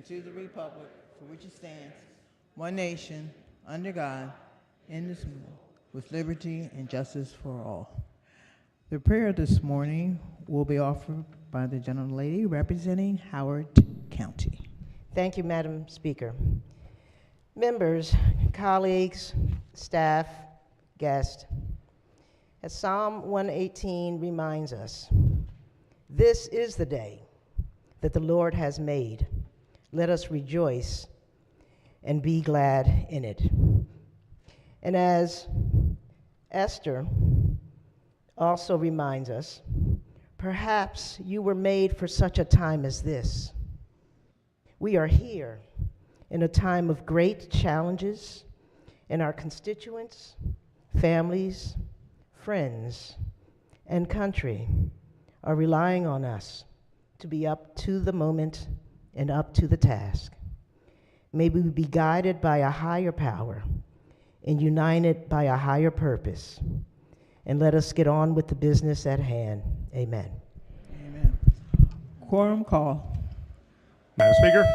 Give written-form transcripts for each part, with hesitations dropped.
to the republic for which it stands, one nation, under God, indivisible, with liberty and justice for all. The prayer this morning will be offered by the gentlelady representing Howard County. Thank you, Madam Speaker. Members, colleagues, staff, guests, as Psalm 118 reminds us, this is the day that the Lord has made. Let us rejoice and be glad in it. And as Esther also reminds us, perhaps you were made for such a time as this. We are here in a time of great challenges, and our constituents, families, friends, and country are relying on us to be up to the moment and up to the task. May we be guided by a higher power and united by a higher purpose. And let us get on with the business at hand. Amen. Amen. Quorum call. Madam Speaker.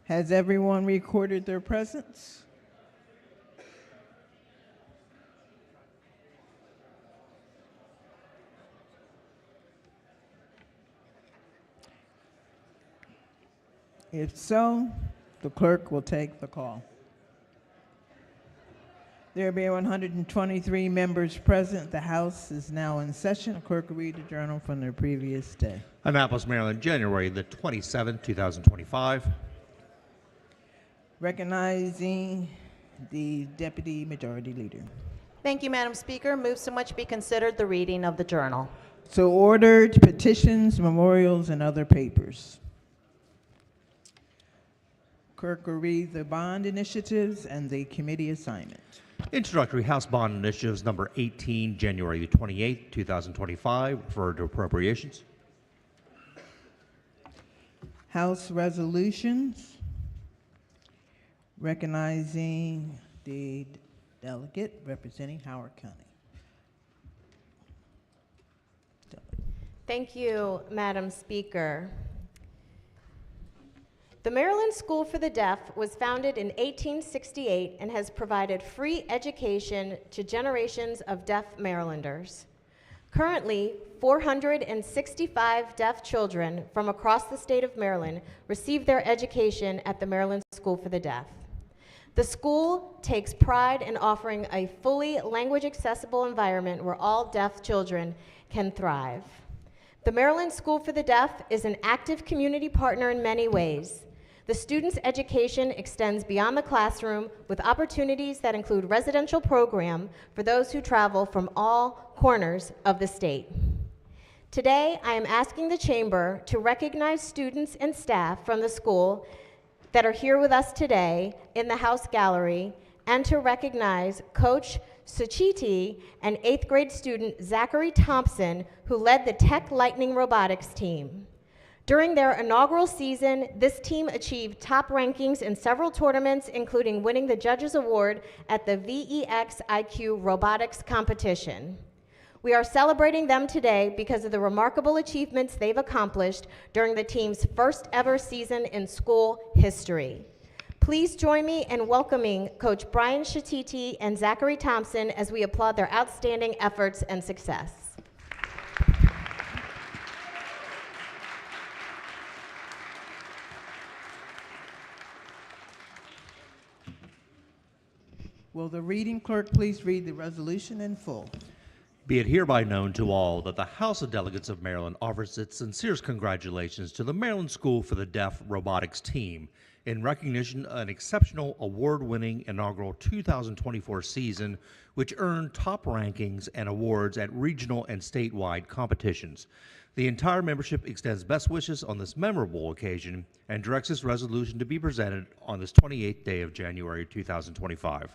Has everyone recorded their presence? If so, the clerk will take the call. There being 123 members present, the House is now in session. The clerk will read the journal from the previous day. Annapolis, Maryland, January the 27th, 2025. Recognizing the Deputy Majority Leader. Thank you, Madam Speaker. Move so much be considered the reading of the journal. So ordered. Petitions, memorials, and other papers. Clerk will read the bond initiatives and the committee assignment. Introductory House Bond Initiatives number 18, January the 28th, 2025, referred to appropriations. House resolutions. Recognizing the delegate representing Howard County. Thank you, Madam Speaker. The Maryland School for the Deaf was founded in 1868 and has provided free education to generations of deaf Marylanders. Currently, 465 deaf children from across the state of Maryland receive their education at the Maryland School for the Deaf. The school takes pride in offering a fully language-accessible environment where all deaf children can thrive. The Maryland School for the Deaf is an active community partner in many ways. The students' education extends beyond the classroom with opportunities that include residential program for those who travel from all corners of the state. Today, I am asking the Chamber to recognize students and staff from the school that are here with us today in the House Gallery, and to recognize Coach Suchiti and 8th grade student Zachary Thompson, who led the Tech Lightning Robotics team. During their inaugural season, this team achieved top rankings in several tournaments, including winning the Judges Award at the VEX IQ Robotics Competition. We are celebrating them today because of the remarkable achievements they've accomplished during the team's first ever season in school history. Please join me in welcoming Coach Brian Shatiti and Zachary Thompson as we applaud their outstanding efforts and success. Will the reading clerk please read the resolution in full? Be it hereby known to all that the House of Delegates of Maryland offers its sincerest congratulations to the Maryland School for the Deaf Robotics team in recognition of an exceptional award-winning inaugural 2024 season, which earned top rankings and awards at regional and statewide competitions. The entire membership extends best wishes on this memorable occasion and directs this resolution to be presented on this 28th day of January 2025.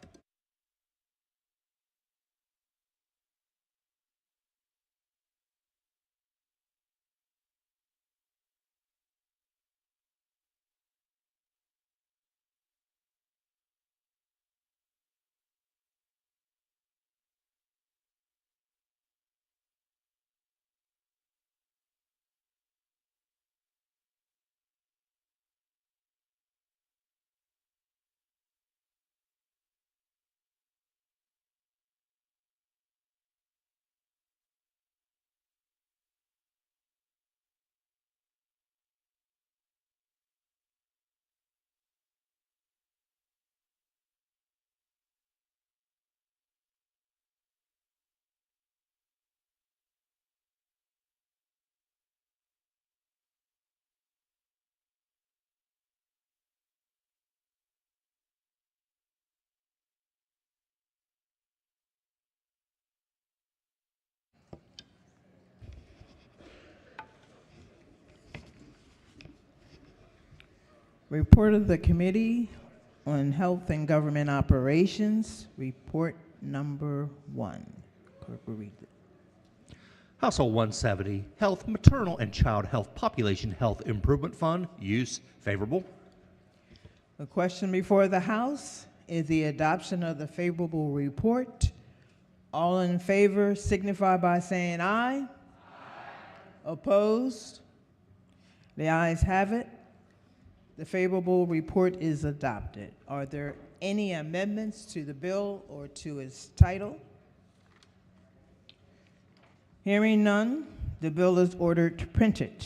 Report of the Committee on Health and Government Operations, report number 1. Clerk will read it. Household 170, Health, Maternal and Child Health Population Health Improvement Fund, use favorable. The question before the House is the adoption of the favorable report. All in favor signify by saying aye. Aye. Opposed? The ayes have it. The favorable report is adopted. Are there any amendments to the bill or to its title? Hearing none, the bill is ordered printed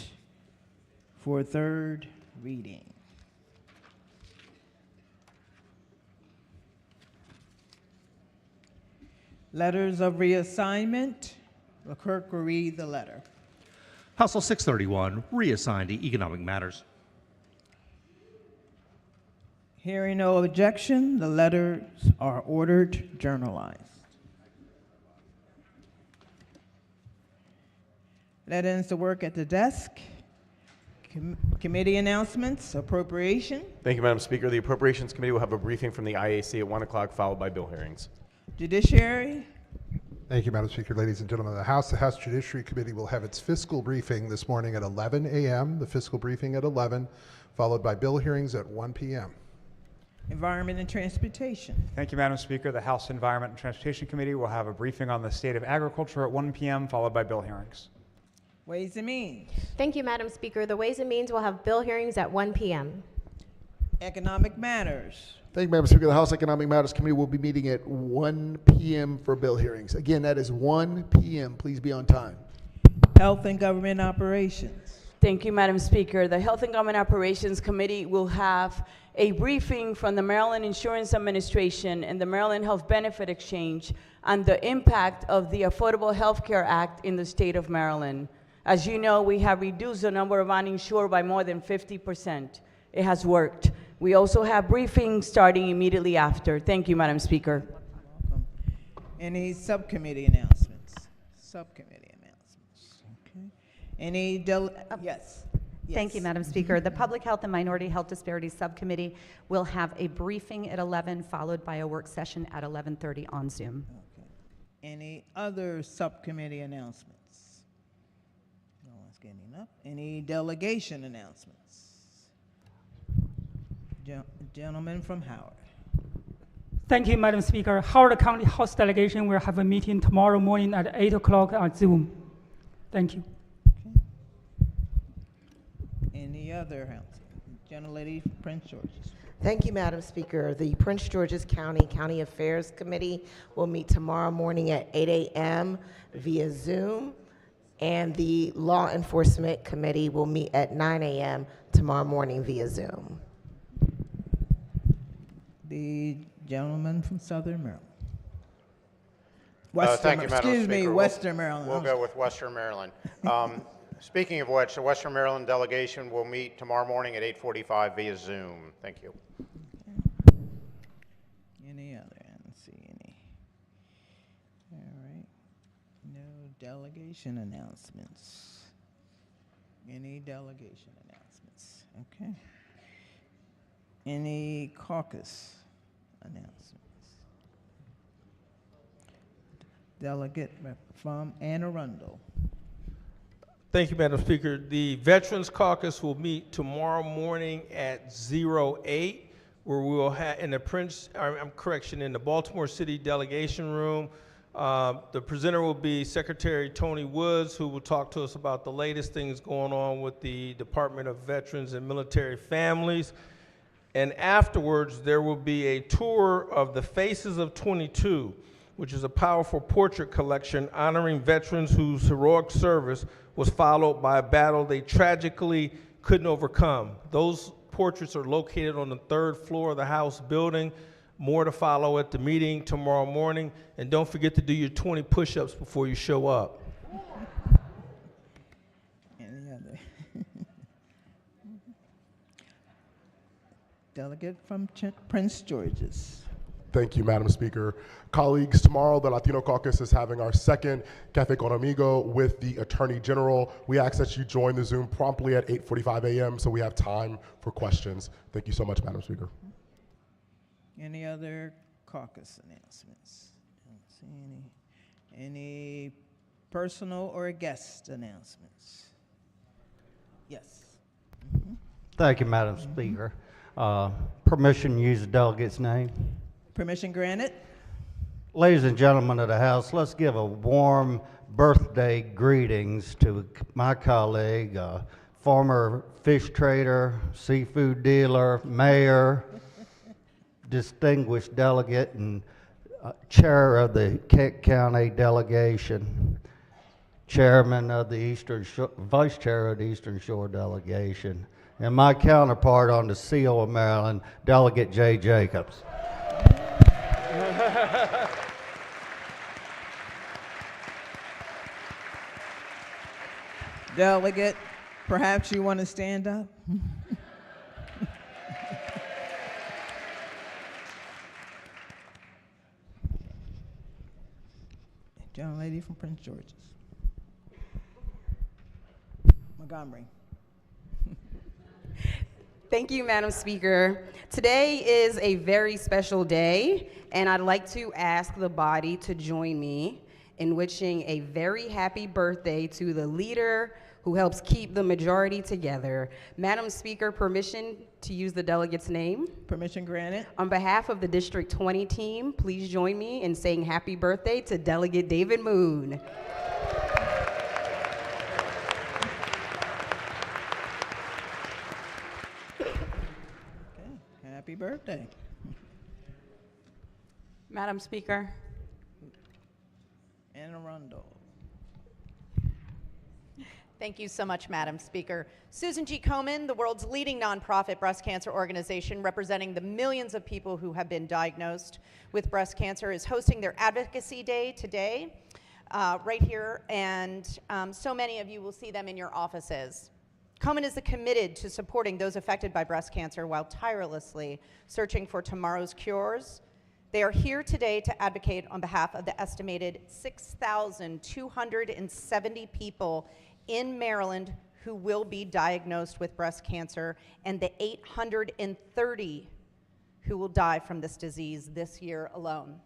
for third reading. Letters of reassignment. The clerk will read the letter. Household 631, reassigned to Economic Matters. Hearing no objection, the letters are ordered journalized. That ends the work at the desk. Committee announcements, appropriation. Thank you, Madam Speaker. The Appropriations Committee will have a briefing from the IAC at 1 o'clock, followed by bill hearings. Judiciary. Thank you, Madam Speaker. Ladies and gentlemen of the House, the House Judiciary Committee will have its fiscal briefing this morning at 11 a.m., the fiscal briefing at 11, followed by bill hearings at 1 p.m. Environment and Transportation. Thank you, Madam Speaker. The House Environment and Transportation Committee will have a briefing on the state of agriculture at 1 p.m., followed by bill hearings. Ways and Means. Thank you, Madam Speaker. The Ways and Means will have bill hearings at 1 p.m. Economic Matters. Thank you, Madam Speaker. The House Economic Matters Committee will be meeting at 1 p.m. for bill hearings. Again, that is 1 p.m. Please be on time. Health and Government Operations. Thank you, Madam Speaker. The Health and Government Operations Committee will have a briefing from the Maryland Insurance Administration and the Maryland Health Benefit Exchange on the impact of the Affordable Health Care Act in the state of Maryland. As you know, we have reduced the number of uninsured by more than 50%. It has worked. We also have briefings starting immediately after. Thank you, Madam Speaker. Welcome. Any subcommittee announcements? Subcommittee announcements. Okay. Any yes. Thank you, Madam Speaker. The Public Health and Minority Health Disparities Subcommittee will have a briefing at 11, followed by a work session at 11:30 on Zoom. Okay. Any other subcommittee announcements? No one's getting up. Any delegation announcements? Gentleman from Howard. Thank you, Madam Speaker. Howard County House Delegation will have a meeting tomorrow morning at 8 o'clock on Zoom. Thank you. Okay. Any other announcements? Gentlelady from Prince George's. Thank you, Madam Speaker. The Prince George's County Affairs Committee will meet tomorrow morning at 8 a.m. via Zoom, and the Law Enforcement Committee will meet at 9 a.m. tomorrow morning via Zoom. The gentleman from Southern Maryland. Thank you, Madam Excuse me, Speaker. Western Maryland. We'll go with Western Maryland. Speaking of which, the Western Maryland delegation will meet tomorrow morning at 8:45 via Zoom. Thank you. Okay. Any other? I don't see any. All right. No delegation announcements. Any delegation announcements? Okay. Any caucus announcements? Delegate from Anne Arundel. Thank you, Madam Speaker. The Veterans Caucus will meet tomorrow morning at 08, where we will have in the Baltimore City Delegation Room. The presenter will be Secretary Tony Woods, who will talk to us about the latest things going on with the Department of Veterans and Military Families. And afterwards, there will be a tour of the Faces of 22, which is a powerful portrait collection honoring veterans whose heroic service was followed by a battle they tragically couldn't overcome. Those portraits are located on the 3rd floor of the House building. More to follow at the meeting tomorrow morning. And don't forget to do your 20 push-ups before you show up. Any other? Delegate from Prince George's. Thank you, Madam Speaker. Colleagues, tomorrow the Latino Caucus is having our second Cafe Con Amigo with the Attorney General. We ask that you join the Zoom promptly at 8:45 a.m. so we have time for questions. Thank you so much, Madam Speaker. Any other caucus announcements? Don't see any. Any personal or guest announcements? Yes. Thank you, Madam Speaker. Permission to use the delegate's name. Permission granted. Ladies and gentlemen of the House, let's give a warm birthday greetings to my colleague, former fish trader, seafood dealer, mayor, distinguished delegate, and chair of the Kent County delegation, chairman of the Eastern Shore, vice chair of the Eastern Shore delegation, and my counterpart on the CO of Maryland, Delegate Jay Jacobs. Delegate, perhaps you want to stand up? Young lady from Prince George's. Montgomery. Thank you, Madam Speaker. Today is a very special day, and I'd like to ask the body to join me in wishing a very happy birthday to the leader who helps keep the majority together. Madam Speaker, permission to use the delegate's name? Permission granted. On behalf of the District 20 team, please join me in saying happy birthday to Delegate David Moon. Happy birthday. Madam Speaker. Anne Arundel. Thank you so much, Madam Speaker. Susan G. Komen, the world's leading nonprofit breast cancer organization representing the millions of people who have been diagnosed with breast cancer, is hosting their Advocacy Day today, right here, and so many of you will see them in your offices. Komen is committed to supporting those affected by breast cancer while tirelessly searching for tomorrow's cures. They are here today to advocate on behalf of the estimated 6,270 people in Maryland who will be diagnosed with breast cancer and the 830 who will die from this disease this year alone.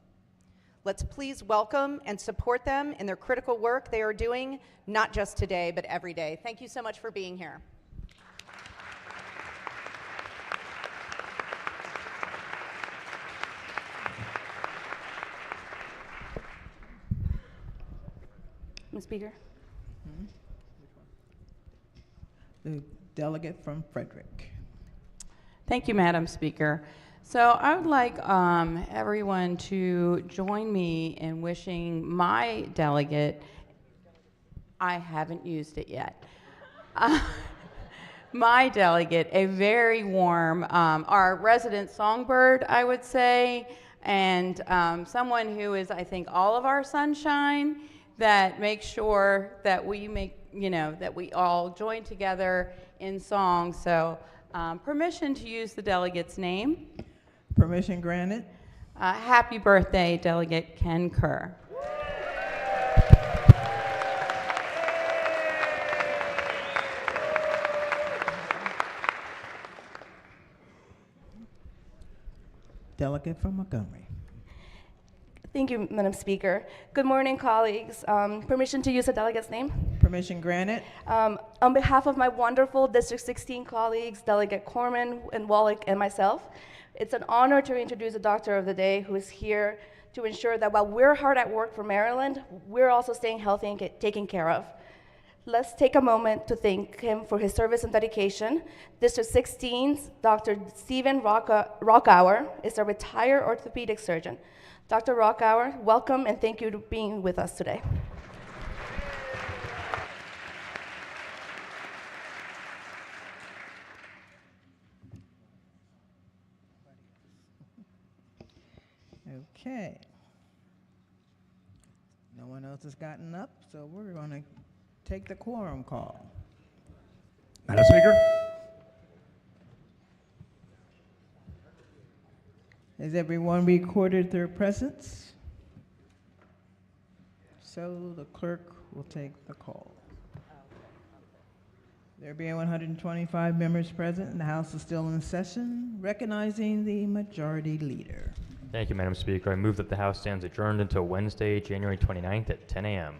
Let's please welcome and support them in their critical work they are doing, not just today, but every day. Thank you so much for being here. Ms. Speaker. The delegate from Frederick. Thank you, Madam Speaker. So I would like everyone to join me in wishing my delegate, I haven't used it yet, my delegate a very warm, our resident songbird, I would say, and someone who is, I think, all of our sunshine, that makes sure that we make, that we all join together in song. So permission to use the delegate's name. Permission granted. Happy birthday, Delegate Ken Kerr. Delegate from Montgomery. Thank you, Madam Speaker. Good morning, colleagues. Permission to use the delegate's name? Permission granted. On behalf of my wonderful District 16 colleagues, Delegate Corman and Wallach and myself, it's an honor to introduce the Doctor of the Day, who is here to ensure that while we're hard at work for Maryland, we're also staying healthy and taken care of. Let's take a moment to thank him for his service and dedication. District 16's Dr. Stephen Rockauer is a retired orthopedic surgeon. Dr. Rockauer, welcome and thank you for being with us today. Okay. No one else has gotten up, so we're going to take the quorum call. Madam Speaker? Has everyone recorded their presence? So the clerk will take the call. There being 125 members present, and the House is still in session, recognizing the majority leader. Thank you, Madam Speaker. I move that the House stands adjourned until Wednesday, January 29th at 10 a.m.